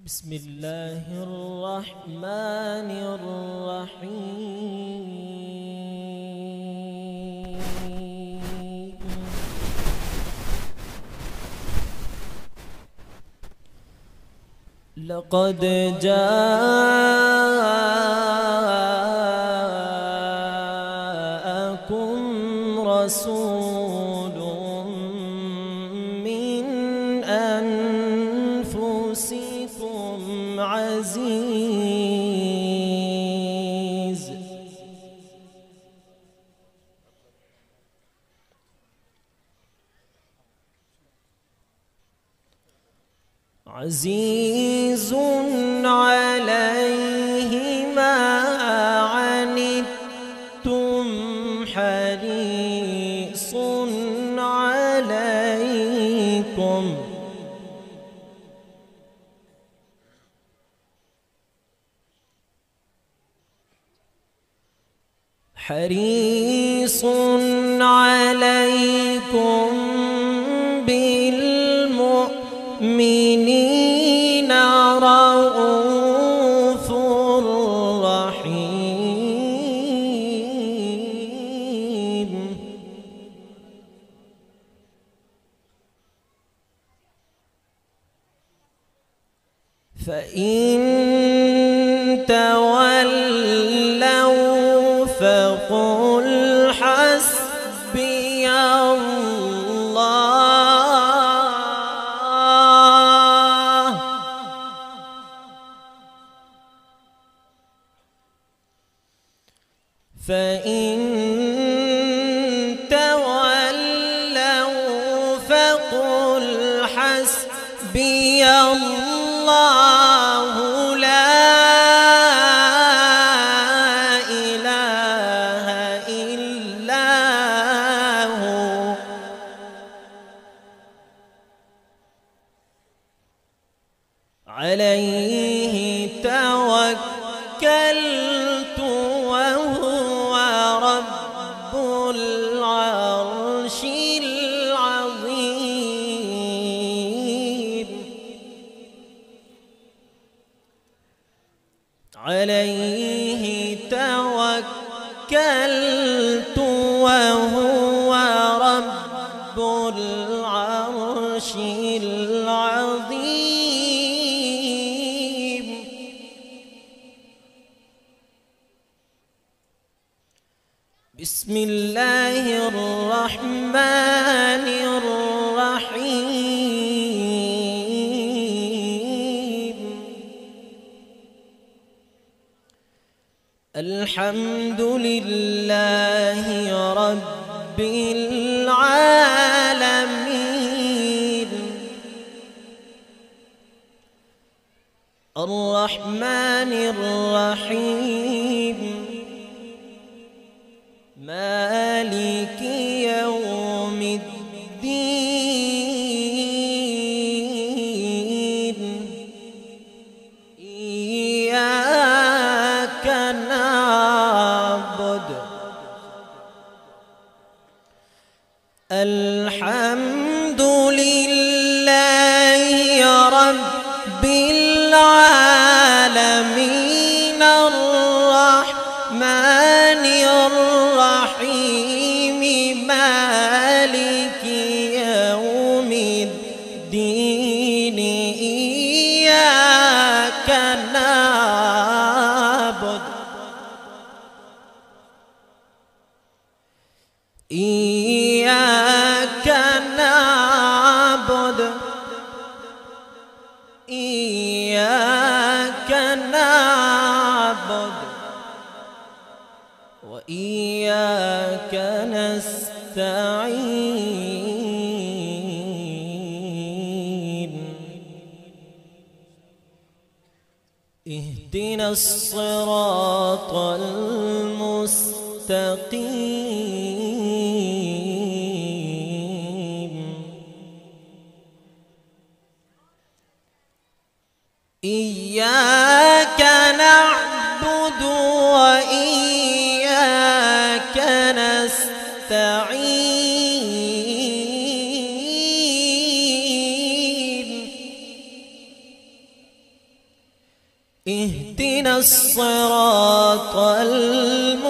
بسم الله الرحمن الرحيم. لقد جاءكم رسول من أنفسكم عزيز عليه ما عنتم حريص عليكم بالمؤمنين رؤوف رحيم. فإن تولوا فقل حسبي الله فإن تولوا فقل حسبي الله لا إله إلا هو عليه توكلت وهو رب العرش العظيم. عليه توكلت وهو رب العرش العظيم. بسم الله الرحمن الرحيم. الحمد لله رب العالمين الرحمن الرحيم مالك يوم الدين إياك نعبد الحمد لله رب العالمين الرحمن الرحيم مالك يوم الدين إياك نعبد إياك نعبد إياك نعبد وإياك نستعين. اهدنا الصراط المستقيم. إياك نعبد وإياك نستعين. اهدنا الصراط المستقيم